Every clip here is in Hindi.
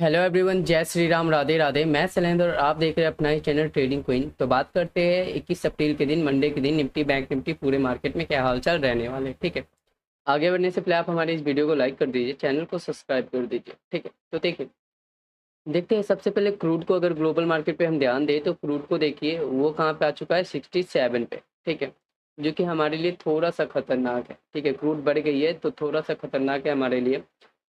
हेलो एवरीवन, जय श्री राम, राधे राधे। मैं शैलेंद्र और आप देख रहे हैं अपना ही चैनल ट्रेडिंग क्वीन। तो बात करते हैं 21 अप्रैल के दिन, मंडे के दिन निफ्टी बैंक निफ्टी पूरे मार्केट में क्या हालचाल रहने वाले। ठीक है, आगे बढ़ने से पहले आप हमारे इस वीडियो को लाइक कर दीजिए, चैनल को सब्सक्राइब कर दीजिए। ठीक है, तो देखिए, देखते हैं सबसे पहले क्रूड को। अगर ग्लोबल मार्केट पे हम ध्यान दें तो क्रूड को देखिए, वो कहाँ पे आ चुका है, 67 पे। ठीक है, जो कि हमारे लिए थोड़ा सा खतरनाक है। ठीक है, क्रूड बढ़ गई है तो थोड़ा सा खतरनाक है हमारे लिए।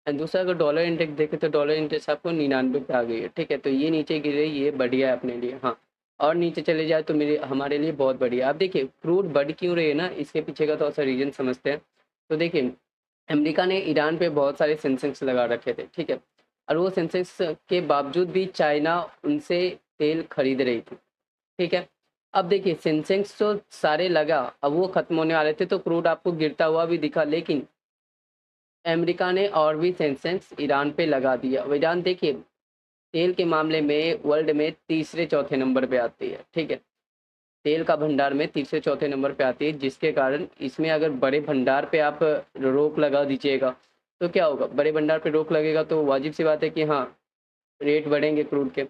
एंड दूसरा, अगर डॉलर इंडेक्स देखें तो डॉलर इंडेक्स आपको 99 पे आ गई है। ठीक है, तो ये नीचे गिर रही है, ये बढ़िया है अपने लिए। हाँ, और नीचे चले जाए तो मेरे हमारे लिए बहुत बढ़िया। आप देखिए क्रूड बढ़ क्यों रही है ना, इसके पीछे का थोड़ा सा रीजन समझते हैं। तो देखिए, अमेरिका ने ईरान पे बहुत सारे सेंक्शंस लगा रखे थे। ठीक है, और वो सेंसेक्स के बावजूद भी चाइना उनसे तेल खरीद रही थी। ठीक है, अब देखिए सेंसेक्स तो सारे लगा, अब वो खत्म होने वाले थे तो क्रूड आपको गिरता हुआ भी दिखा, लेकिन अमेरिका ने और भी सेंसेक्स ईरान पे लगा दिया। अब ईरान देखिए, तेल के मामले में वर्ल्ड में तीसरे चौथे नंबर पे आती है। ठीक है, तेल का भंडार में तीसरे चौथे नंबर पे आती है, जिसके कारण इसमें अगर बड़े भंडार पे आप रोक लगा दीजिएगा तो क्या होगा, बड़े भंडार पे रोक लगेगा तो वाजिब सी बात है कि हाँ, रेट बढ़ेंगे क्रूड के।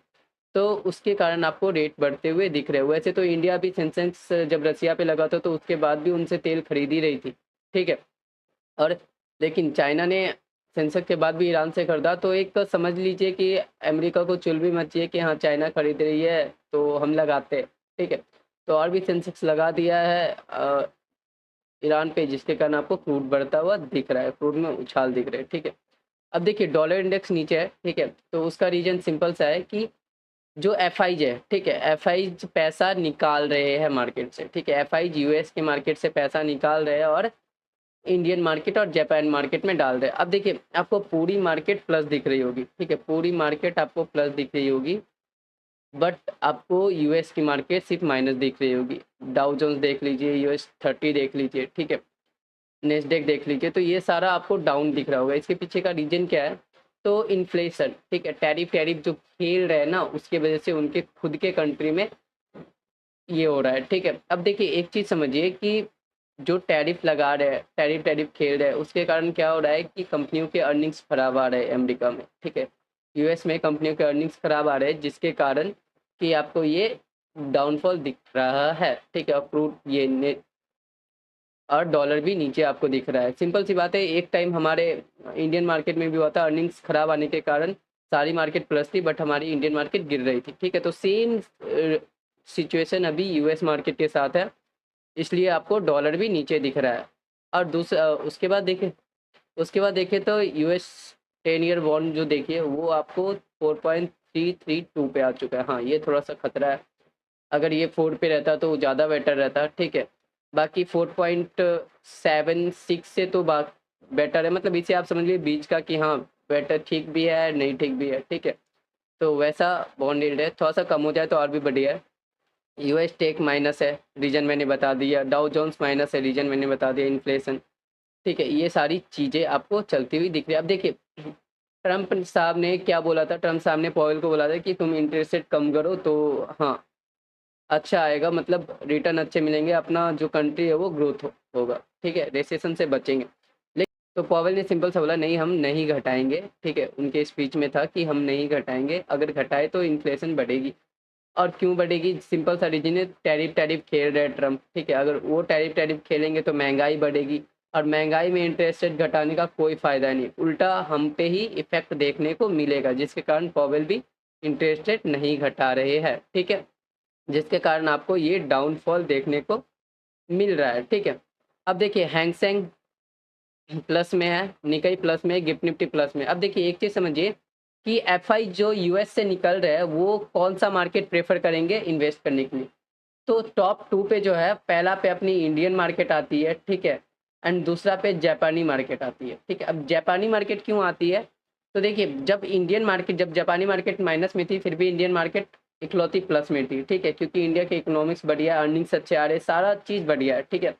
तो उसके कारण आपको रेट बढ़ते हुए दिख रहे हो। वैसे तो इंडिया भी सेंसेक्स जब रसिया पे लगा था तो उसके बाद भी उनसे तेल खरीद ही रही थी। ठीक है, और लेकिन चाइना ने सेंसेक्स के बाद भी ईरान से खरीदा, तो एक तो समझ लीजिए कि अमेरिका को चुल भी मची है कि हाँ, चाइना खरीद रही है तो हम लगाते हैं। ठीक है, तो और भी सेंसेक्स लगा दिया है ईरान पे, जिसके कारण आपको क्रूड बढ़ता हुआ दिख रहा है, क्रूड में उछाल दिख रहे हैं। ठीक है, अब देखिए डॉलर इंडेक्स नीचे है। ठीक है, तो उसका रीजन सिंपल सा है कि जो एफआईज है, ठीक है, एफआईज पैसा निकाल रहे हैं मार्केट से। ठीक है, एफआईज यूएस के मार्केट से पैसा निकाल रहे हैं और इंडियन मार्केट और जापान मार्केट में डाल रहे हैं। अब देखिए, आपको पूरी मार्केट प्लस दिख रही होगी। ठीक है, पूरी मार्केट आपको प्लस दिख रही होगी, बट आपको यूएस की मार्केट सिर्फ माइनस दिख रही होगी। डाउ जोन्स देख लीजिए, यूएस 30 देख लीजिए। ठीक है, नेस्डेक देख लीजिए, तो ये सारा आपको डाउन दिख रहा होगा। इसके पीछे का रीजन क्या है, तो इन्फ्लेशन। ठीक है, टैरिफ टैरिफ जो खेल रहे हैं ना, उसके वजह से उनके खुद के कंट्री में ये हो रहा है। ठीक है, अब देखिए एक चीज़ समझिए कि जो टैरिफ लगा रहे हैं, टैरिफ टैरिफ खेल रहे हैं, उसके कारण क्या हो रहा है कि कंपनियों के अर्निंग्स खराब आ रहे हैं अमेरिका में। ठीक है, यूएस में कंपनियों के अर्निंग्स खराब आ रहे हैं, जिसके कारण कि आपको ये डाउनफॉल दिख रहा है। ठीक है, और क्रूड ये और डॉलर भी नीचे आपको दिख रहा है। सिंपल सी बात है, एक टाइम हमारे इंडियन मार्केट में भी हुआ था, अर्निंग्स खराब आने के कारण सारी मार्केट प्लस थी बट हमारी इंडियन मार्केट गिर रही थी। ठीक है, तो सेम सिचुएशन अभी यूएस मार्केट के साथ है, इसलिए आपको डॉलर भी नीचे दिख रहा है। और दूसरा उसके बाद देखें तो यूएस 10 ईयर बॉन्ड जो देखिए, वो आपको 4.332 पे आ चुका है। हाँ, ये थोड़ा सा खतरा है, अगर ये 4 पे रहता तो ज़्यादा बेटर रहता। ठीक है, बाकी 4.76 से तो बेटर है, मतलब इसे आप समझ लीजिए बीच का कि हाँ, बेटर ठीक भी है नहीं ठीक भी है। ठीक है, तो वैसा बॉन्ड यील्ड है, थोड़ा सा कम हो जाए तो और भी बढ़िया है। यूएस टेक माइनस है, रीजन मैंने बता दिया। डाउ जोन्स माइनस है, रीजन मैंने बता दिया। इन्फ्लेशन, ठीक है, ये सारी चीज़ें आपको चलती हुई दिख रही है। अब देखिए, ट्रम्प साहब ने क्या बोला था, ट्रम्प साहब ने पॉवेल को बोला था कि तुम इंटरेस्ट रेट कम करो तो हाँ, अच्छा आएगा, मतलब रिटर्न अच्छे मिलेंगे, अपना जो कंट्री है वो ग्रोथ होगा। ठीक है, रिसेशन से बचेंगे। लेकिन तो पॉवेल ने सिंपल सा बोला, नहीं हम नहीं घटाएंगे। ठीक है, उनके स्पीच में था कि हम नहीं घटाएंगे, अगर घटाए तो इन्फ्लेशन बढ़ेगी। और क्यों बढ़ेगी, सिंपल सा रीजन है, टैरिफ टैरिफ खेल रहे हैं ट्रम्प। ठीक है, अगर वो टैरिफ टैरिफ खेलेंगे तो महंगाई बढ़ेगी, और महंगाई में इंटरेस्ट रेट घटाने का कोई फायदा नहीं, उल्टा हम पे ही इफेक्ट देखने को मिलेगा, जिसके कारण पॉवेल भी इंटरेस्ट रेट नहीं घटा रहे हैं। ठीक है, जिसके कारण आपको ये डाउनफॉल देखने को मिल रहा है। ठीक है, अब देखिए हैंगसेंग प्लस में है, निकाई प्लस में है, गिफ्ट निफ्टी प्लस में। अब देखिए एक चीज़ समझिए कि एफआई जो यूएस से निकल रहे हैं, वो कौन सा मार्केट प्रेफर करेंगे इन्वेस्ट करने के लिए। तो टॉप 2 पे जो है, पहला पे अपनी इंडियन मार्केट आती है। ठीक है, एंड दूसरा पे जापानी मार्केट आती है। ठीक है, अब जापानी मार्केट क्यों आती है, तो देखिए जब जापानी मार्केट माइनस में थी, फिर भी इंडियन मार्केट इकलौती प्लस में थी। ठीक है, क्योंकि इंडिया के इकोनॉमिक्स बढ़िया, अर्निंग्स अच्छे आ रहे, सारा चीज़ बढ़िया है। ठीक है,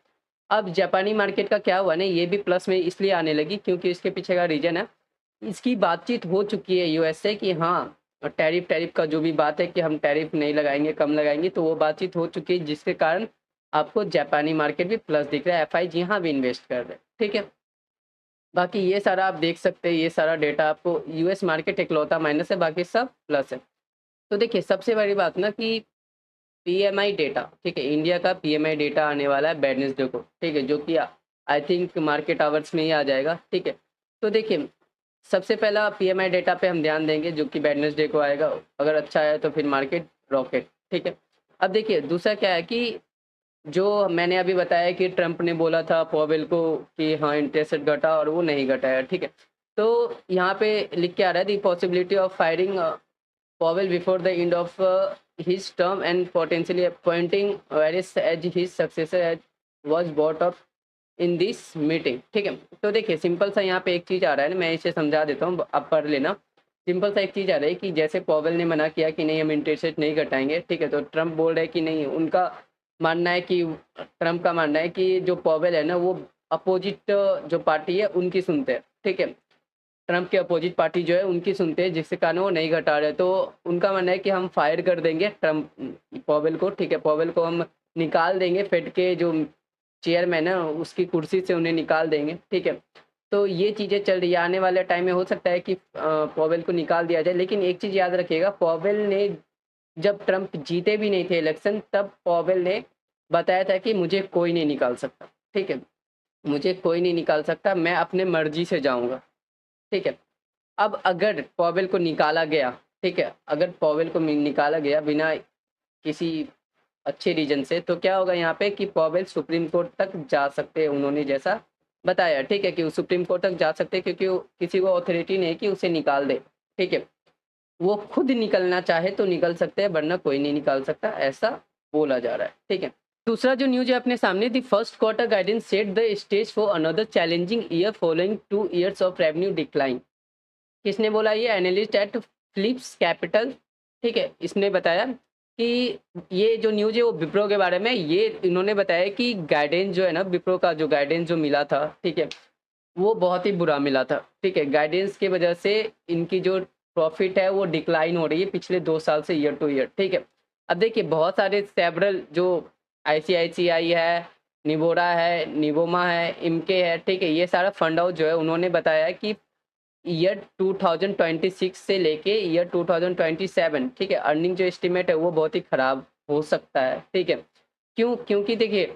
अब जापानी मार्केट का क्या हुआ ना, ये भी प्लस में इसलिए आने लगी क्योंकि इसके पीछे का रीजन है, इसकी बातचीत हो चुकी है यूएस से कि हाँ, टैरिफ टैरिफ का जो भी बात है कि हम टैरिफ नहीं लगाएंगे, कम लगाएंगे, तो वो बातचीत हो चुकी है, जिसके कारण आपको जापानी मार्केट भी प्लस दिख रहा है, एफआई यहाँ भी इन्वेस्ट कर रहे हैं। ठीक है, बाकी ये सारा आप देख सकते हैं, ये सारा डेटा आपको यूएस मार्केट इकलौता माइनस है, बाकी सब प्लस है। तो देखिए सबसे बड़ी बात ना कि पीएमआई डेटा, ठीक है, इंडिया का पीएमआई डेटा आने वाला है वेडनेसडे को, ठीक है, जो कि आई थिंक मार्केट आवर्स में ही आ जाएगा, ठीक है। तो देखिए सबसे पहला पीएमआई डेटा पे हम ध्यान देंगे जो कि वेडनेसडे को आएगा, अगर अच्छा आया तो फिर मार्केट रॉकेट, ठीक है। अब देखिए दूसरा क्या है कि जो मैंने अभी बताया कि ट्रंप ने बोला था पॉवेल को कि हाँ इंटरेस्ट रेट घटा और वो नहीं घटाया, ठीक है। तो यहाँ पे लिख के आ रहा है दी possibility of firing Powell before the end of his term and potentially appointing Harris as his successor as was brought up in this meeting, ठीक है। तो देखिए सिंपल सा यहाँ पे एक चीज़ आ रहा है ना, मैं इसे समझा देता हूँ, आप पढ़ लेना। सिंपल सा एक चीज़ आ रहा है कि जैसे पॉवेल ने मना किया कि नहीं हम इंटरेस्ट रेट नहीं घटाएंगे, ठीक है, तो ट्रम्प बोल रहे हैं कि नहीं, उनका मानना है कि ट्रम्प का मानना है कि जो पॉवेल है ना वो अपोजिट जो पार्टी है उनकी सुनते हैं, ठीक है। ट्रम्प के अपोजिट पार्टी जो है उनकी सुनते हैं, जिसके कारण वो नहीं घटा रहे। तो उनका मानना है कि हम फायर कर देंगे ट्रम्प पॉवेल को, ठीक है, पॉवेल को हम निकाल देंगे, फेड के जो चेयरमैन है उसकी कुर्सी से उन्हें निकाल देंगे, ठीक है। तो ये चीज़ें चल रही है, आने वाले टाइम में हो सकता है कि पॉवेल को निकाल दिया जाए, लेकिन एक चीज़ याद रखिएगा, पॉवेल ने जब ट्रम्प जीते भी नहीं थे इलेक्शन तब पॉवेल ने बताया था कि मुझे कोई नहीं निकाल सकता, ठीक है, मुझे कोई नहीं निकाल सकता, मैं अपने मर्जी से जाऊँगा, ठीक है। अब अगर पॉवेल को निकाला गया, ठीक है, अगर पॉवेल को निकाला गया बिना किसी अच्छे रीजन से, तो क्या होगा यहाँ पे कि पॉवेल सुप्रीम कोर्ट तक जा सकते हैं, उन्होंने जैसा बताया, ठीक है, कि वो सुप्रीम कोर्ट तक जा सकते हैं क्योंकि किसी को अथॉरिटी नहीं है कि उसे निकाल दे, ठीक है। वो खुद निकलना चाहे तो निकल सकते हैं, वरना कोई नहीं निकाल सकता, ऐसा बोला जा रहा है, ठीक है। दूसरा जो न्यूज़ है अपने सामने, the first quarter guidance set the stage for another challenging year following 2 years of revenue decline. किसने बोला? ये एनालिस्ट एट फिलिप्स कैपिटल, ठीक है, इसने बताया कि ये जो न्यूज़ है वो विप्रो के बारे में, ये इन्होंने बताया कि गाइडेंस जो है ना, विप्रो का जो गाइडेंस जो मिला था, ठीक है, वो बहुत ही बुरा मिला था, ठीक है। गाइडेंस की वजह से इनकी जो प्रॉफिट है वो डिक्लाइन हो रही है पिछले 2 साल से ईयर टू ईयर, ठीक है। अब देखिए बहुत सारे सेवरल जो आईसीआईसीआई है, निबोरा है, निबोमा है, इमके है, ठीक है, ये सारा फंड हाउस जो है उन्होंने बताया कि ईयर 2026 से लेके ईयर 2027, ठीक है, अर्निंग जो एस्टीमेट है वो बहुत ही खराब हो सकता है, ठीक है। क्यों? क्योंकि देखिए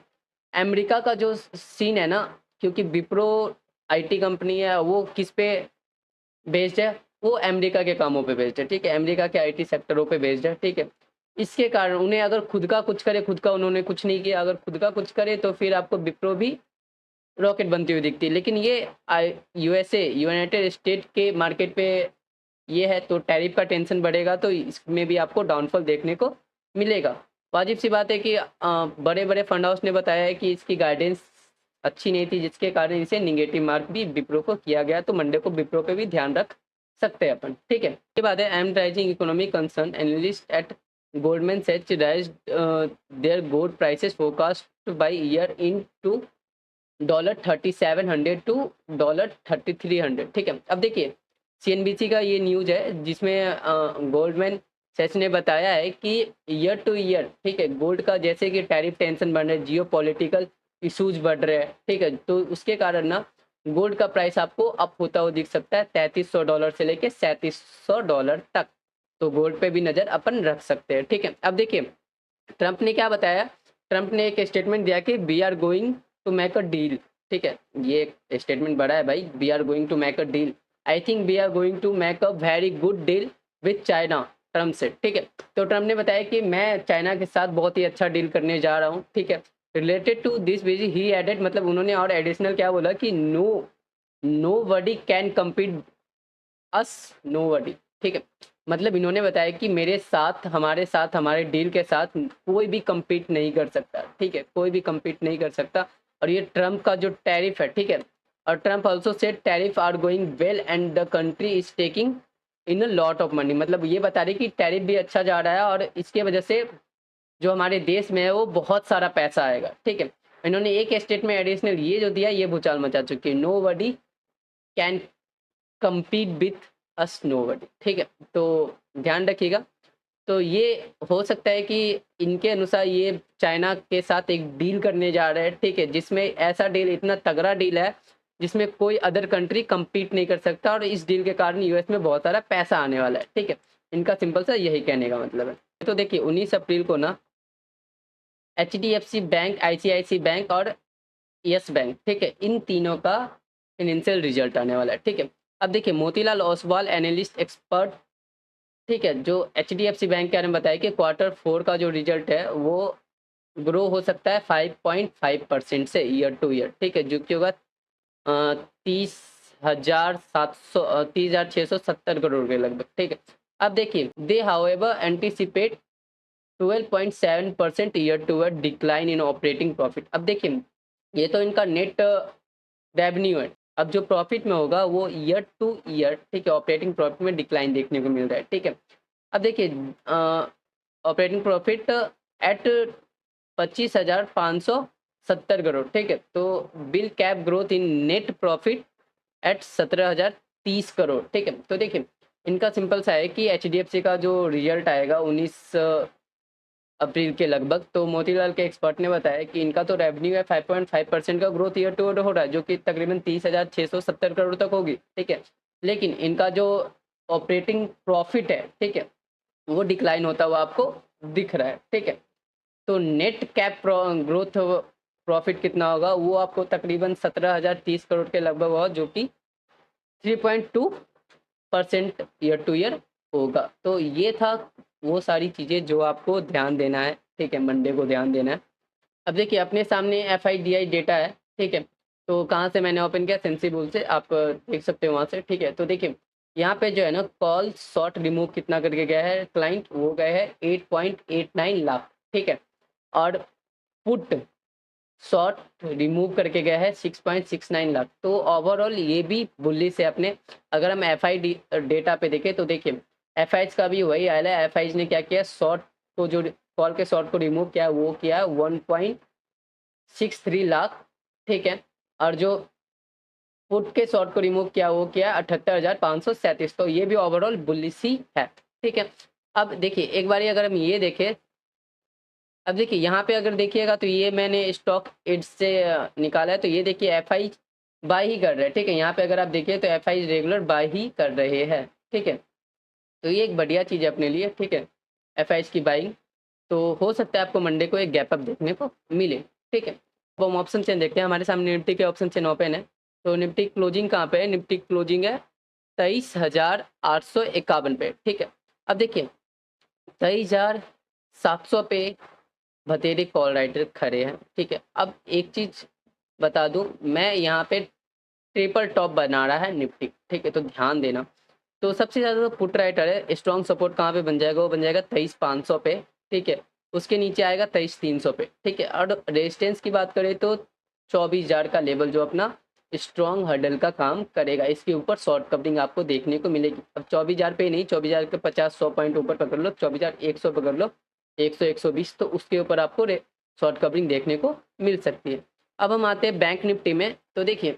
अमेरिका का जो सीन है ना, क्योंकि विप्रो आईटी कंपनी है, वो किस पे बेस्ड है? वो अमेरिका के कामों पे बेस्ड है, ठीक है, अमेरिका के आईटी सेक्टरों पे बेस्ड है, ठीक है। इसके कारण उन्हें अगर खुद का कुछ करे, खुद का उन्होंने कुछ नहीं किया, अगर खुद का कुछ करे तो फिर आपको विप्रो भी रॉकेट बनती हुई दिखती है। लेकिन ये यूएसए यूनाइटेड स्टेट के मार्केट पे ये है, तो टैरिफ का टेंशन बढ़ेगा तो इसमें भी आपको डाउनफॉल देखने को मिलेगा। वाजिब सी बात है कि बड़े बड़े फंड हाउस ने बताया है कि इसकी गाइडेंस अच्छी नहीं थी, जिसके कारण इसे निगेटिव मार्क भी विप्रो को किया गया, तो मंडे को विप्रो पे भी ध्यान रख सकते हैं अपन, ठीक है। ये बात है am rising economic concern analyst at Goldman Sachs raised their gold prices forecast by year in to $3700 to $3300, ठीक है। अब देखिए सीएनबीसी का ये न्यूज़ है जिसमें गोल्डमैन सैच ने बताया है कि ईयर टू ईयर, ठीक है, गोल्ड का जैसे कि टैरिफ टेंशन बढ़ रहा है, जियो पॉलिटिकल इशूज बढ़ रहे हैं, ठीक है, तो उसके कारण ना गोल्ड का प्राइस आपको अप होता हुआ दिख सकता है $3300 से लेके $3700 तक। तो गोल्ड पे भी नज़र अपन रख सकते हैं, ठीक है। अब देखिए ट्रंप ने क्या बताया? ट्रंप ने एक स्टेटमेंट दिया कि we are going to make a deal, ठीक है, ये एक स्टेटमेंट बड़ा है भाई, we are going to make a deal, I think we are going to make a very good deal with China, Trump says, ठीक है। तो ट्रंप ने बताया कि मैं चाइना के साथ बहुत ही अच्छा डील करने जा रहा हूँ, ठीक है। रिलेटेड टू दिस विजी ही एडेड, मतलब उन्होंने और एडिशनल क्या बोला कि nobody can compete us, nobody, ठीक है। मतलब इन्होंने बताया कि मेरे साथ, हमारे डील के साथ कोई भी कम्पीट नहीं कर सकता, ठीक है, कोई भी कम्पीट नहीं कर सकता। और ये ट्रम्प का जो टैरिफ है, ठीक है, और Trump also said tariff are going well and the country is taking in a lot of money, मतलब ये बता रही कि टैरिफ भी अच्छा जा रहा है और इसके वजह से जो हमारे देश में है वो बहुत सारा पैसा आएगा, ठीक है। इन्होंने एक स्टेट में एडिशनल ये जो दिया ये भूचाल मचा चुकी है, nobody can compete with us nobody, ठीक है, तो ध्यान रखिएगा। तो ये हो सकता है कि इनके अनुसार ये चाइना के साथ एक डील करने जा रहे हैं, ठीक है, जिसमें ऐसा डील, इतना तगड़ा डील है जिसमें कोई अदर कंट्री compete नहीं कर सकता, और इस डील के कारण यूएस में बहुत सारा पैसा आने वाला है, ठीक है। इनका सिंपल सा यही कहने का मतलब है। तो देखिए 19 अप्रैल को ना एचडीएफसी बैंक, आईसीआईसी बैंक और यस बैंक, ठीक है, इन तीनों का फाइनेंशियल रिजल्ट आने वाला है, ठीक है। अब देखिए मोतीलाल ओसवाल एनालिस्ट एक्सपर्ट, ठीक है, जो एचडीएफसी बैंक के बारे में बताया कि Q4 का जो रिजल्ट है वो ग्रो हो सकता है 5.5% से ईयर टू ईयर, ठीक है, जो कि होगा 30,670 करोड़ के लगभग, ठीक है। अब देखिए they however anticipate 12.7% year to year decline in operating profit. अब देखिए ये तो इनका नेट रेवेन्यू है। अब जो प्रॉफिट में होगा वो ईयर टू ईयर, ठीक है, ऑपरेटिंग प्रॉफिट में डिक्लाइन देखने को मिल रहा है, ठीक है। अब देखिए ऑपरेटिंग प्रॉफिट एट 25,570 करोड़, ठीक है। तो bill cap growth in net profit at 17,030 crore, ठीक है। तो देखिए इनका सिंपल सा है कि एचडीएफसी का जो रिजल्ट आएगा 19 अप्रैल के लगभग, तो मोतीलाल के एक्सपर्ट ने बताया कि इनका तो रेवेन्यू है 5.5% का ग्रोथ ईयर टू ईयर हो रहा है, जो कि तकरीबन 30,670 करोड़ तक होगी, ठीक है। लेकिन इनका जो ऑपरेटिंग प्रॉफिट है, ठीक है, वो डिक्लाइन होता हुआ आपको दिख रहा है, ठीक है। तो नेट कैप ग्रोथ प्रॉफिट कितना होगा वो आपको तकरीबन 17,030 करोड़ के लगभग होगा, जो कि 3.2% ईयर टू ईयर होगा। तो ये था वो सारी चीज़ें जो आपको ध्यान देना है, ठीक है, मंडे को ध्यान देना है। अब देखिए अपने सामने एफआईडीआई डेटा है, ठीक है। तो कहाँ से मैंने ओपन किया, सेंसिबल से, आप देख सकते हो वहाँ से, ठीक है। तो देखिए यहाँ पे जो है ना कॉल शॉर्ट रिमूव कितना करके गया है क्लाइंट, वो गए है 8.89 लाख, ठीक है। और पुट शॉर्ट रिमूव करके गया है 6.69 लाख। तो ओवरऑल ये भी बुलिश है अपने। अगर हम एफआई डेटा पे देखें तो देखिए एफआईज का भी वही आया है। एफआईज ने क्या किया, शॉर्ट को जो कॉल के शॉर्ट को रिमूव किया वो किया 1.63 लाख, ठीक है। और जो पुट के शॉर्ट को रिमूव किया वो किया 78,537। तो ये भी ओवरऑल बुलिश ही है, ठीक है। अब देखिए एक बार अगर हम ये देखें, अब देखिए यहाँ पे अगर देखिएगा तो ये मैंने स्टॉक एड्स से निकाला है, तो ये देखिए एफआई बाय ही कर रहे हैं, ठीक है। यहाँ पे अगर आप देखिए तो एफआई रेगुलर बाय ही कर रहे हैं, ठीक है। तो ये एक बढ़िया चीज़ है अपने लिए, ठीक है, एफआई की बाइंग। तो हो सकता है आपको मंडे को एक गैप अप देखने को मिले, ठीक है। अब हम ऑप्शन चेन देखते हैं, हमारे सामने निफ्टी के ऑप्शन चेन ओपन है। तो निफ्टी क्लोजिंग कहाँ पे है, निफ्टी क्लोजिंग है 23,851 पे, ठीक है। अब देखिए 23,700 पे बतेरे कॉल राइटर खड़े हैं, ठीक है। अब एक चीज बता दूं, मैं यहाँ पे ट्रिपल टॉप बना रहा है निफ्टी, ठीक है, तो ध्यान देना। तो सबसे ज़्यादा तो पुट राइटर है, स्ट्रॉन्ग सपोर्ट कहाँ पे बन जाएगा, वो बन जाएगा 23,500 पे, ठीक है। उसके नीचे आएगा 23,300 पे, ठीक है। और रेजिस्टेंस की बात करें तो 24,000 का लेवल जो अपना स्ट्रॉन्ग हर्डल का काम करेगा, इसके ऊपर शॉर्ट कवरिंग आपको देखने को मिलेगी। अब 24,000 पे नहीं, 24,000 के 50-100 पॉइंट ऊपर पकड़ लो, 24,100 पकड़ लो, 100-120, तो उसके ऊपर आपको शॉर्ट कवरिंग देखने को मिल सकती है। अब हम आते हैं बैंक निफ्टी में। तो देखिए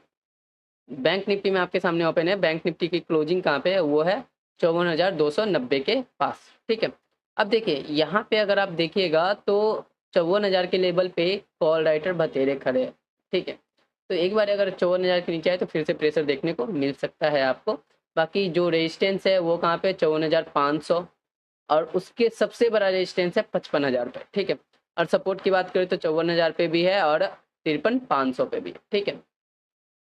बैंक निफ्टी में आपके सामने ओपन है, बैंक निफ्टी की क्लोजिंग कहाँ पे है, वो है 54,290 के पास, ठीक है। अब देखिए यहाँ पे अगर आप देखिएगा तो 54,000 के लेवल पे कॉल राइटर बतेरे खड़े हैं, ठीक है। तो एक बार अगर 54,000 के नीचे आए तो फिर से प्रेशर देखने को मिल सकता है आपको। बाकी जो रेजिस्टेंस है वो कहाँ पे 54,500, और उसके सबसे बड़ा रेजिस्टेंस है 55,000 पे, ठीक है। और सपोर्ट की बात करें तो 54,000 पे भी है और 53,500 पे भी है, ठीक है।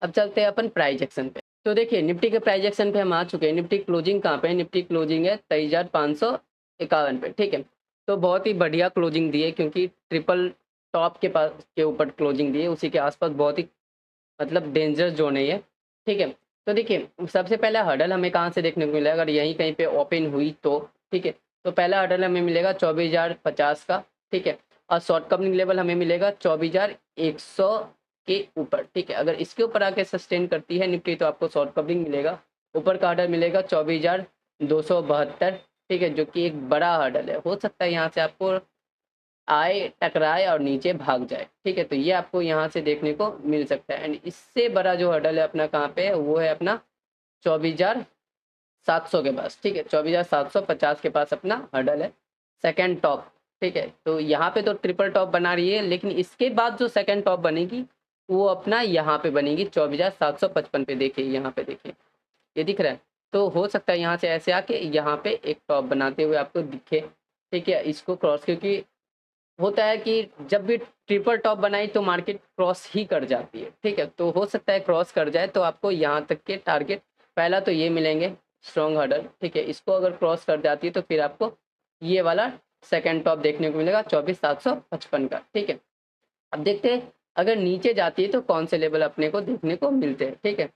अब चलते हैं अपन प्राइस एक्शन पे। तो देखिए निफ्टी के प्राइस एक्शन पे हम आ चुके हैं। निफ्टी क्लोजिंग कहाँ पे है, निफ्टी क्लोजिंग है 23,551 पे, ठीक है। तो बहुत ही बढ़िया क्लोजिंग दी है, क्योंकि ट्रिपल टॉप के पास के ऊपर क्लोजिंग दी है, उसी के आसपास बहुत ही मतलब डेंजरस जोन है ये, ठीक है। तो देखिए सबसे पहला हर्डल हमें कहाँ से देखने को मिला, अगर यहीं कहीं पे ओपन हुई तो, ठीक है। तो पहला हर्डल हमें मिलेगा 24,050 का, ठीक है। और शॉर्ट कवरिंग लेवल हमें मिलेगा 24,100 के ऊपर, ठीक है। अगर इसके ऊपर आके सस्टेन करती है निफ्टी तो आपको शॉर्ट कवरिंग मिलेगा, ऊपर का हर्डल मिलेगा 24,272, ठीक है, जो कि एक बड़ा हर्डल है। हो सकता है यहाँ से आपको आए, टकराए और नीचे भाग जाए, ठीक है। तो ये आपको यहाँ से देखने को मिल सकता है। एंड इससे बड़ा जो हर्डल है अपना कहाँ पे है, वो है अपना 24,700 के पास, ठीक है। 24,750 के पास अपना हर्डल है, सेकंड टॉप, ठीक है। तो यहाँ पे तो ट्रिपल टॉप बना रही है, लेकिन इसके बाद जो सेकंड टॉप बनेगी वो अपना यहाँ पे बनेगी 24,755 पे। देखिए यहाँ पे, देखिए ये दिख रहा है। तो हो सकता है यहाँ से ऐसे आके यहाँ पे एक टॉप बनाते हुए आपको दिखे, ठीक है, इसको क्रॉस, क्योंकि होता है कि जब भी ट्रिपल टॉप बनाई तो मार्केट क्रॉस ही कर जाती है, ठीक है। तो हो सकता है क्रॉस कर जाए तो आपको यहाँ तक के टारगेट पहला तो ये मिलेंगे स्ट्रॉन्ग हर्डल, ठीक है। इसको अगर क्रॉस कर जाती है तो फिर आपको ये वाला सेकंड टॉप देखने को मिलेगा 24,755 का, ठीक है। अब देखते हैं अगर नीचे जाती है तो कौन से लेवल अपने को देखने को मिलते हैं, ठीक है।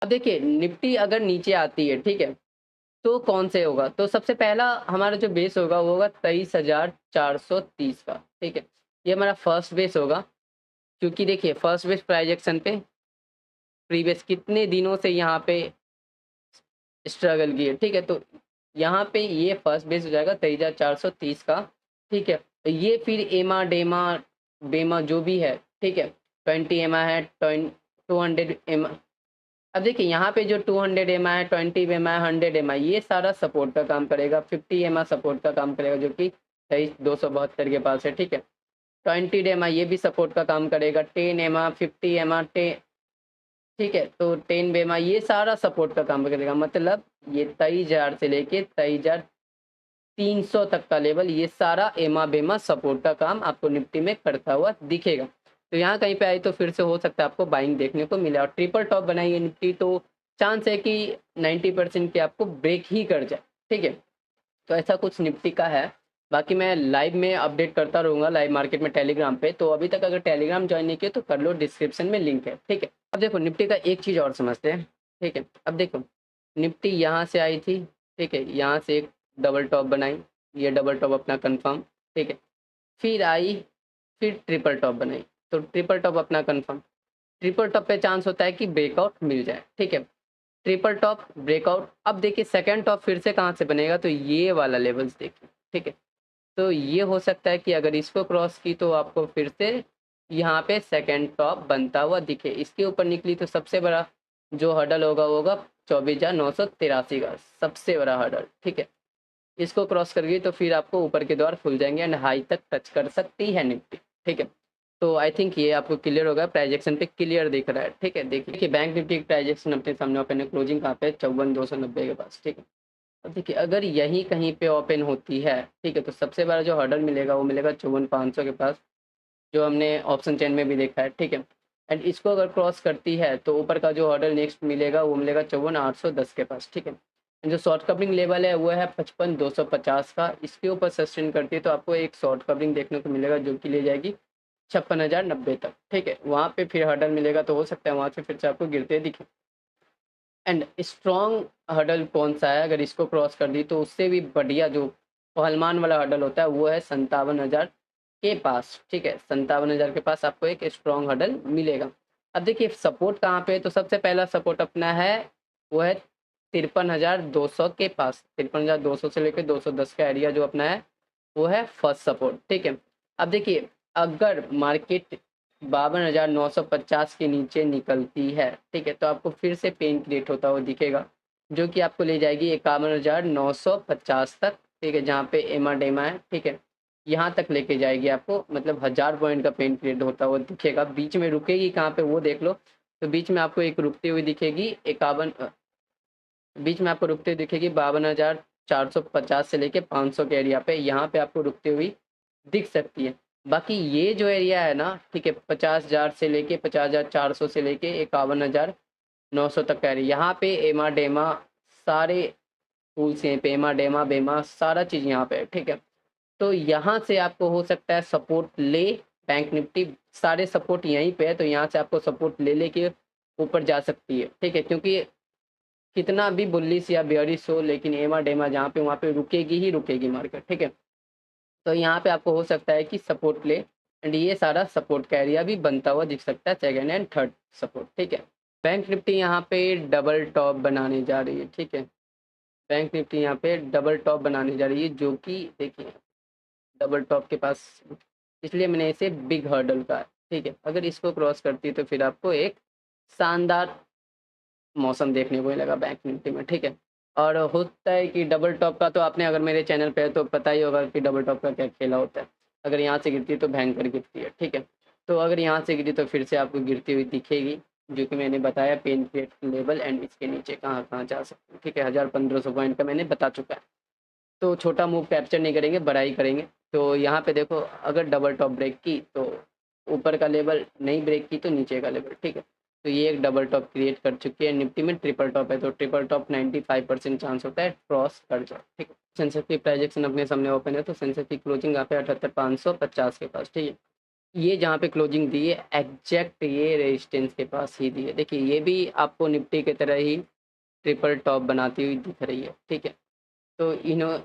अब देखिए निफ्टी अगर नीचे आती है, ठीक है, तो कौन से होगा, तो सबसे पहला हमारा जो बेस होगा वो होगा 23,430 का, ठीक है। ये हमारा फर्स्ट बेस होगा, क्योंकि देखिए फर्स्ट बेस प्राइस एक्शन पे प्रीवियस कितने दिनों से यहाँ पे स्ट्रगल की है, ठीक है। तो यहाँ पे ये फर्स्ट बेस हो जाएगा 23,430 का, ठीक है। तो ये फिर एमा डेमा बेमा जो भी है, ठीक है, 20 एमा है, 200 एमा। अब देखिए यहाँ पे जो 200 एम है, 20 एम है, 100 एम है, ये सारा सपोर्ट का काम करेगा। 50 एम सपोर्ट का काम करेगा, जो कि 23,272 के पास है, ठीक है। 20 एम ये भी सपोर्ट का काम करेगा। 10 एम, 50 एम, ठीक है। तो 10 एम ये सारा सपोर्ट का काम करेगा। मतलब ये 23,000 से लेके 23,300 तक का लेवल, ये सारा एमा बेमा सपोर्ट का काम आपको निफ्टी में करता हुआ दिखेगा। तो यहाँ कहीं पे आई तो फिर से हो सकता है आपको बाइंग देखने को मिले। और ट्रिपल टॉप बनाई है निफ्टी तो चांस है कि 90% की आपको ब्रेक ही कर जाए, ठीक है। तो ऐसा कुछ निफ्टी का है। बाकी मैं लाइव में अपडेट करता रहूँगा, लाइव मार्केट में टेलीग्राम पे। तो अभी तक अगर टेलीग्राम ज्वाइन नहीं किया तो कर लो, डिस्क्रिप्शन में लिंक है, ठीक है। अब देखो निफ्टी का एक चीज़ और समझते हैं, ठीक है। अब देखो निफ्टी यहाँ से आई थी, ठीक है, यहाँ से एक डबल टॉप बनाई, ये डबल टॉप अपना कंफर्म, ठीक है। फिर आई, फिर ट्रिपल टॉप बनाई, तो ट्रिपल टॉप अपना कंफर्म। ट्रिपल टॉप पे चांस होता है कि ब्रेकआउट मिल जाए, ठीक है। ट्रिपल टॉप ब्रेकआउट, अब देखिए सेकंड टॉप फिर से कहाँ से बनेगा, तो ये वाला लेवल्स देखिए, ठीक है। तो ये हो सकता है कि अगर इसको क्रॉस की तो आपको फिर से यहाँ पे सेकंड टॉप बनता हुआ दिखे। इसके ऊपर निकली तो सबसे बड़ा जो हर्डल होगा वो होगा 24,983 का, सबसे बड़ा हर्डल, ठीक है। इसको क्रॉस कर गई तो फिर आपको ऊपर के द्वार खुल जाएंगे एंड हाई तक टच कर सकती है निफ्टी, ठीक है। तो आई थिंक ये आपको क्लियर होगा, प्राइजेक्शन पे क्लियर दिख रहा है, ठीक है। देखिए बैंक निफ्टी की प्राइजेक्शन अपने सामने ओपन है, क्लोजिंग कहाँ पे 54,290 के पास, ठीक है। अब देखिए अगर यही कहीं पे ओपन होती है, ठीक है, तो सबसे बड़ा जो हर्डल मिलेगा वो मिलेगा 54,500 के पास, जो हमने ऑप्शन चेन में भी देखा है, ठीक है। एंड इसको अगर क्रॉस करती है तो ऊपर का जो हर्डल नेक्स्ट मिलेगा वो मिलेगा 54,810 के पास, ठीक है। जो शॉर्ट कवरिंग लेवल है वो है 55,250 का। इसके ऊपर सस्टेन करती है तो आपको एक शॉर्ट कवरिंग देखने को मिलेगा जो कि ले जाएगी 56,090 तक, ठीक है। वहाँ पे फिर हर्डल मिलेगा तो हो सकता है वहाँ से फिर से आपको गिरते दिखे। एंड स्ट्रॉन्ग हर्डल कौन सा है, अगर इसको क्रॉस कर दी तो उससे भी बढ़िया जो पहलमान वाला हर्डल होता है वो है 57,000 के पास, ठीक है। 57,000 के पास आपको एक स्ट्रॉन्ग हर्डल मिलेगा। अब देखिए सपोर्ट कहाँ पे है, तो सबसे पहला सपोर्ट अपना है वो है 53,200 के पास। 53,200 से लेकर 210 का एरिया जो अपना है वो है फर्स्ट सपोर्ट, ठीक है। अब देखिए अगर मार्केट 52,950 के नीचे निकलती है, ठीक है, तो आपको फिर से पेन क्रिएट होता हुआ दिखेगा, जो कि आपको ले जाएगी 51,950 तक, ठीक है, जहाँ पे एमा डेमा है, ठीक है। यहाँ तक लेके जाएगी आपको, मतलब 1000 पॉइंट का पेन क्रिएट होता हुआ दिखेगा। बीच में रुकेगी कहाँ पे वो देख लो, तो बीच में आपको एक रुकती हुई दिखेगी 51, बीच में आपको रुकते हुए दिखेगी 52,450 से लेके 500 के एरिया पे, यहाँ पे आपको रुकती हुई दिख सकती है। बाकी ये जो एरिया है ना, ठीक है, 50,000 से लेके 50,400 से लेके 51,900 तक का एरिया, यहाँ पे एमा डेमा सारे टूल्स हैं पे, एमा डेमा बेमा सारा चीज़ यहाँ पे है, ठीक है। तो यहाँ से आपको हो सकता है सपोर्ट ले, बैंक निफ्टी सारे सपोर्ट यहीं पे है, तो यहाँ से आपको सपोर्ट ले लेके ऊपर जा सकती है, ठीक है। क्योंकि कितना भी बुल्लिश या बेयरिश हो, लेकिन एमा डेमा जहाँ पे वहाँ पे रुकेगी ही रुकेगी मार्केट, ठीक है। तो यहाँ पे आपको हो सकता है कि सपोर्ट ले, एंड ये सारा सपोर्ट का एरिया भी बनता हुआ दिख सकता है, सेकंड एंड थर्ड सपोर्ट, ठीक है। बैंक निफ्टी यहाँ पे डबल टॉप बनाने जा रही है, ठीक है। बैंक निफ्टी यहाँ पे डबल टॉप बनाने जा रही है, जो कि देखिए डबल टॉप के पास, इसलिए मैंने इसे बिग हर्डल कहा है, ठीक है। अगर इसको क्रॉस करती है तो फिर आपको एक शानदार मौसम देखने को मिलेगा बैंक निफ्टी में, ठीक है। और होता है कि डबल टॉप का तो आपने अगर मेरे चैनल पे है तो पता ही होगा कि डबल टॉप का क्या खेला होता है। अगर यहाँ से गिरती है तो भयंकर गिरती है, ठीक है। तो अगर यहाँ से गिरी तो फिर से आपको गिरती हुई दिखेगी, जो कि मैंने बताया पेन क्रिएट लेवल एंड इसके नीचे कहाँ कहाँ जा सकते हैं। ठीक है, 1500 पॉइंट का मैंने बता चुका है। तो छोटा मूव कैप्चर नहीं करेंगे, बड़ा ही करेंगे। तो यहाँ पे देखो, अगर डबल टॉप ब्रेक की तो ऊपर का लेवल, नहीं ब्रेक की तो नीचे का लेवल। ठीक है, तो ये एक डबल टॉप क्रिएट कर चुकी है। निफ्टी में ट्रिपल टॉप है, तो ट्रिपल टॉप 95% चांस होता है क्रॉस कर जाए। ठीक है, सेंसेक्स की प्राइजेक्शन अपने सामने ओपन है, तो सेंसेक्स की क्लोजिंग यहाँ पे 78,550 के पास। ठीक है, ये जहाँ पे क्लोजिंग दी है एग्जैक्ट ये रेजिस्टेंस के पास ही दी है। देखिए, ये भी आपको निफ्टी की तरह ही ट्रिपल टॉप बनाती हुई दिख रही है। ठीक है, तो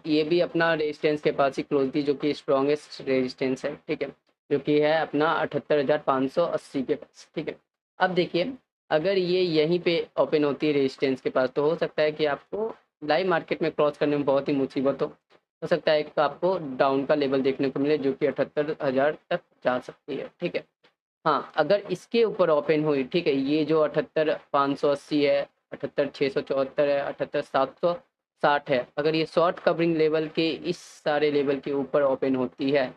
ये भी अपना रेजिस्टेंस के पास ही क्लोज थी, जो कि स्ट्रॉन्गेस्ट रेजिस्टेंस है। ठीक है, जो कि है अपना 78,580 के पास। ठीक है, अब देखिए, अगर ये यहीं पे ओपन होती है रेजिस्टेंस के पास, तो हो सकता है कि आपको लाइव मार्केट में क्रॉस करने में बहुत ही मुसीबत हो सकता है कि आपको डाउन का लेवल देखने को मिले, जो कि 78,000 तक जा सकती है। ठीक है, हाँ, अगर इसके ऊपर ओपन हुई, ठीक है, ये जो 78,580 है, 78,674 है, 78,760 है, अगर ये शॉर्ट कवरिंग लेवल के इस सारे लेवल के ऊपर ओपन होती है,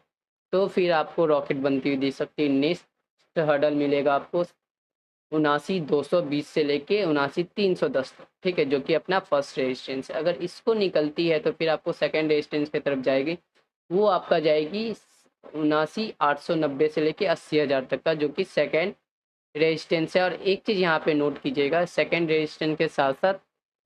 तो फिर आपको रॉकेट बनती हुई दिख सकती है। नेक्स्ट हर्डल मिलेगा आपको 79,220 से लेके 79,310 तक। ठीक है, जो कि अपना फर्स्ट रेजिस्टेंस है। अगर इसको निकलती है तो फिर आपको सेकेंड रेजिस्टेंस की तरफ जाएगी, वो आपका जाएगी 79,890 से लेके 80,000 तक का, जो कि सेकेंड रेजिस्टेंस है। और एक चीज़ यहाँ पे नोट कीजिएगा, सेकेंड रेजिस्टेंस के साथ साथ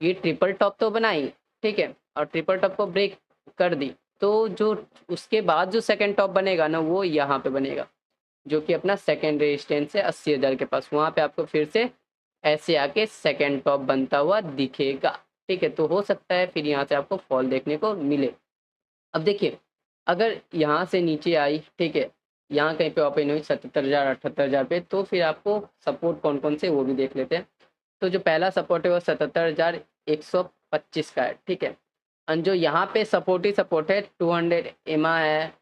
ये ट्रिपल टॉप तो बनाई, ठीक है, और ट्रिपल टॉप को ब्रेक कर दी, तो जो उसके बाद जो सेकेंड टॉप बनेगा ना, वो यहाँ पे बनेगा, जो कि अपना सेकेंड रेजिस्टेंस है 80,000 के पास। वहाँ पे आपको फिर से ऐसे आके सेकेंड टॉप बनता हुआ दिखेगा। ठीक है, तो हो सकता है फिर यहाँ से आपको फॉल देखने को मिले। अब देखिए, अगर यहाँ से नीचे आई, ठीक है, यहाँ कहीं पे ओपन हुई 77,000 78,000 पे, तो फिर आपको सपोर्ट कौन कौन से वो भी देख लेते हैं। तो जो पहला सपोर्ट है वो 77,125 का है। ठीक है, और जो यहाँ पे सपोर्ट ही सपोर्ट है 200 एमा है,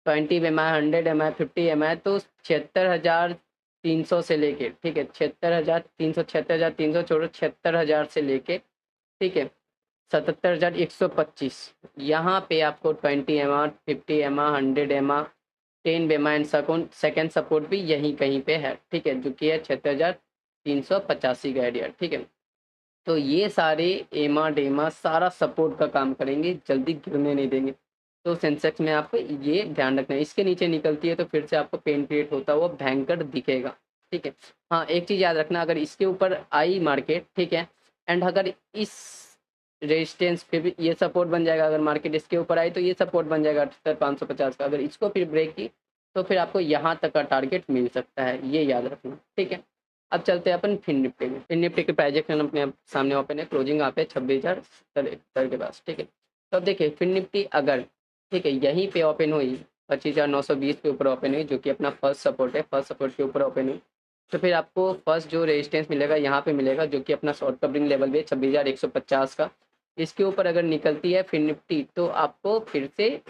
20 एमा है, 100 एमा है, 50 एमा है, तो 76,300 से लेके, ठीक है, 76,300, 76,300 छोड़ो, 76,000 से लेके, ठीक है, 77,125, यहाँ पे आपको 20 एमा, 50 एमा, 100 एमा, 10 एमा एंड सेकेंड सपोर्ट भी यहीं कहीं पे है। ठीक है, जो कि है 76,385 का एरिया। ठीक है, तो ये सारे एमा डेमा सारा सपोर्ट का काम करेंगे, जल्दी गिरने नहीं देंगे। तो सेंसेक्स में आपको ये ध्यान रखना है, इसके नीचे निकलती है तो फिर से आपको पेन क्रिएट होता हुआ भयंकर दिखेगा। ठीक है, हाँ, एक चीज़ याद रखना, अगर इसके ऊपर आई मार्केट, ठीक है, एंड अगर इस रेजिस्टेंस पे भी ये सपोर्ट बन जाएगा, अगर मार्केट इसके ऊपर आई तो ये सपोर्ट बन जाएगा 78,550 का। अगर इसको फिर ब्रेक की तो फिर आपको यहाँ तक का टारगेट मिल सकता है, ये याद रखना। ठीक है, अब चलते हैं अपन फिन निफ्टी में। फिन निफ्टी के प्राइजेक्शन अपने सामने ओपन है, क्लोजिंग यहाँ पे 26,071 के पास। ठीक है, तो अब देखिए, फिन निफ्टी अगर, ठीक है, यहीं पे ओपन हुई 25,920 के ऊपर ओपन हुई, जो कि अपना फर्स्ट सपोर्ट है, फर्स्ट सपोर्ट के ऊपर ओपन हुई, तो फिर आपको फर्स्ट जो रेजिस्टेंस मिलेगा यहाँ पे मिलेगा, जो कि अपना शॉर्ट कवरिंग लेवल भी है 26,150 का। इसके ऊपर अगर निकलती है फिन निफ्टी तो आपको फिर से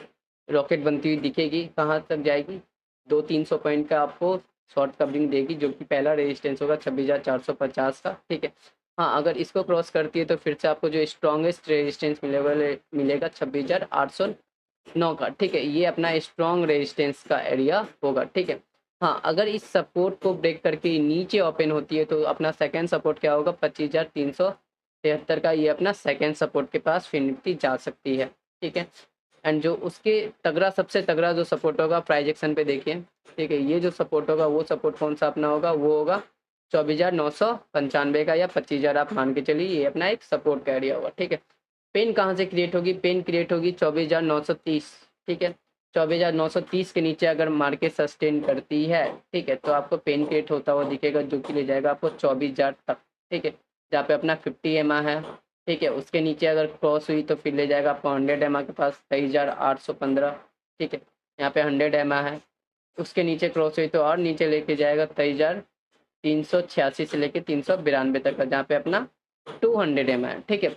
रॉकेट बनती हुई दिखेगी। कहाँ तक जाएगी, 200-300 पॉइंट का आपको शॉर्ट कवरिंग देगी, जो कि पहला रेजिस्टेंस होगा 26,450 का। ठीक है, हाँ, अगर इसको क्रॉस करती है तो फिर से आपको जो स्ट्रॉन्गेस्ट रेजिस्टेंस मिलेगा 26,809 का। ठीक है, ये अपना स्ट्रॉन्ग रेजिस्टेंस का एरिया होगा। ठीक है, हाँ, अगर इस सपोर्ट को ब्रेक करके नीचे ओपन होती है तो अपना सेकेंड सपोर्ट क्या होगा, 25,373 का। ये अपना सेकेंड सपोर्ट के पास फिन निफ्टी जा सकती है। ठीक है, एंड जो उसके तगड़ा, सबसे तगड़ा जो सपोर्ट होगा प्राइजेक्शन पे देखिए, ठीक है, ये जो सपोर्ट होगा वो सपोर्ट कौन सा अपना होगा, वो होगा 24,995 का, या 25,000 आप मान के चलिए, ये अपना एक सपोर्ट का एरिया होगा। ठीक है, पेन कहाँ से क्रिएट होगी, पेन क्रिएट होगी 24,930। ठीक है, 24,930 के नीचे अगर मार्केट सस्टेन करती है, ठीक है, तो आपको पेन क्रिएट होता हुआ दिखेगा, जो कि ले जाएगा आपको 24,000 तक। ठीक है, जहाँ पे अपना 50 एमा है। ठीक है, उसके नीचे अगर क्रॉस हुई तो फिर ले जाएगा आपको 100 एमा के पास 23,815। ठीक है, यहाँ पे 100 एमा है, उसके नीचे क्रॉस हुई तो और नीचे लेके जाएगा 23,386 से लेके 392 तक का, जहाँ पे अपना 200 एमा है। ठीक है,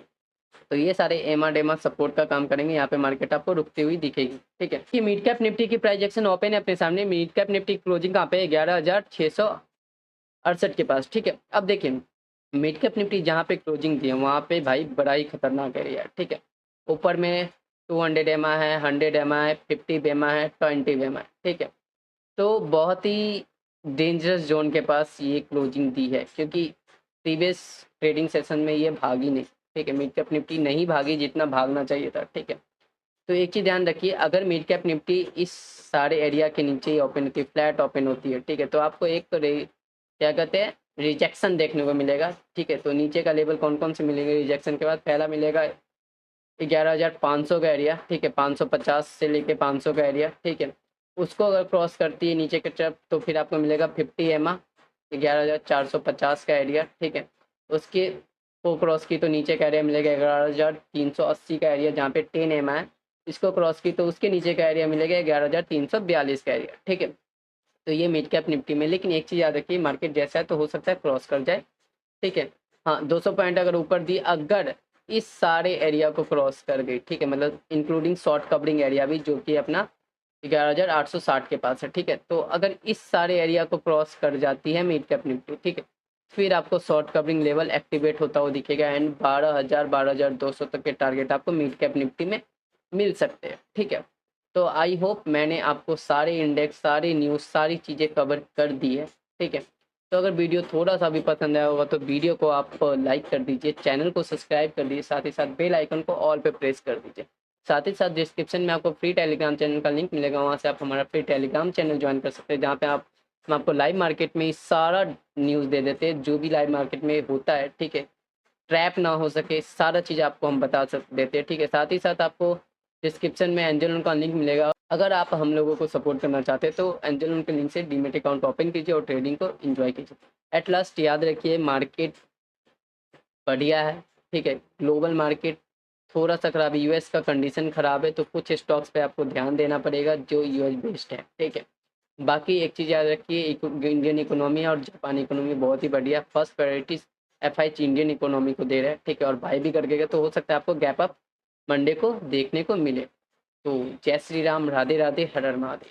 तो ये सारे एमा डेमा सपोर्ट का काम करेंगे, यहाँ पे मार्केट आपको रुकती हुई दिखेगी। ठीक है, कि मिड कैप निफ्टी की प्राइजेक्शन ओपन है अपने सामने। मिड कैप निफ्टी क्लोजिंग कहाँ पे है, 11,668 के पास। ठीक है, अब देखिए, मिड कैप निफ्टी जहाँ पे क्लोजिंग दी है वहाँ पे भाई बड़ा ही खतरनाक एरिया है। ठीक है, ऊपर में 200 एमा है, 100 एमा है, 50 एमा है, 20 एमा है। ठीक है, तो बहुत ही डेंजरस जोन के पास ये क्लोजिंग दी है, क्योंकि प्रीवियस ट्रेडिंग सेशन में ये भागी नहीं, ठीक है। मिड कैप निफ्टी नहीं भागी जितना भागना चाहिए था, ठीक है। तो एक चीज़ ध्यान रखिए, अगर मिड कैप निफ्टी इस सारे एरिया के नीचे ही ओपन होती है, फ्लैट ओपन होती है, ठीक है, तो आपको एक तो क्या कहते हैं, रिजेक्शन देखने को मिलेगा, ठीक है। तो नीचे का लेवल कौन कौन से मिलेंगे रिजेक्शन के बाद? पहला मिलेगा 11,500 का एरिया, ठीक है, 550 से लेके 500 का एरिया, ठीक है। उसको अगर क्रॉस करती है नीचे की तरफ तो फिर आपको मिलेगा 50 एमा, 11,450 का एरिया, ठीक है। उसके को क्रॉस की तो नीचे का एरिया मिलेगा 11,380 का एरिया, जहाँ पे 10 एम है। इसको क्रॉस की तो उसके नीचे का एरिया मिलेगा 11,342 का एरिया, ठीक है। तो ये मिड कैप निफ्टी में, लेकिन एक चीज़ याद रखिए, मार्केट जैसा है तो हो सकता है क्रॉस कर जाए, ठीक है। हाँ, 200 पॉइंट अगर ऊपर दी, अगर इस सारे एरिया को क्रॉस कर गई, ठीक है, मतलब इंक्लूडिंग शॉर्ट कवरिंग एरिया भी, जो कि अपना 11,860 के पास है, ठीक है। तो अगर इस सारे एरिया को क्रॉस कर जाती है मिड कैप निफ्टी, ठीक है, फिर आपको शॉर्ट कवरिंग लेवल एक्टिवेट होता हुआ दिखेगा एंड 12,000 12,200 तक के टारगेट आपको मिड कैप निफ्टी में मिल सकते हैं, ठीक है। तो आई होप मैंने आपको सारे इंडेक्स, सारी न्यूज़, सारी चीज़ें कवर कर दी है, ठीक है। तो अगर वीडियो थोड़ा सा भी पसंद आया होगा तो वीडियो को आप लाइक कर दीजिए, चैनल को सब्सक्राइब कर दीजिए, साथ ही साथ बेल आइकन को ऑल पे प्रेस कर दीजिए। साथ ही साथ डिस्क्रिप्शन में आपको फ्री टेलीग्राम चैनल का लिंक मिलेगा, वहाँ से आप हमारा फ्री टेलीग्राम चैनल ज्वाइन कर सकते हैं, जहाँ पे आप हम आपको लाइव मार्केट में सारा न्यूज़ दे देते हैं, जो भी लाइव मार्केट में होता है, ठीक है। ट्रैप ना हो सके, सारा चीज़ आपको हम बता देते हैं, ठीक है। साथ ही साथ आपको डिस्क्रिप्शन में एंजल का लिंक मिलेगा, अगर आप हम लोगों को सपोर्ट करना चाहते हैं तो एंजल के लिंक से डीमेट अकाउंट ओपन कीजिए और ट्रेडिंग को एंजॉय कीजिए। एट लास्ट याद रखिए, मार्केट बढ़िया है, ठीक है। ग्लोबल मार्केट थोड़ा सा खराब है, यूएस का कंडीशन खराब है, तो कुछ स्टॉक्स पे आपको ध्यान देना पड़ेगा जो यूएस बेस्ड है, ठीक है। बाकी एक चीज़ याद रखिए, इंडियन इकोनॉमी और जापान इकोनॉमी बहुत ही बढ़िया, first priority FIC Indian economy को दे रहा है, ठीक है। और बाई भी करके तो हो सकता है आपको गैप अप मंडे को देखने को मिले। तो जय श्री राम, राधे राधे, हर हर महादेव।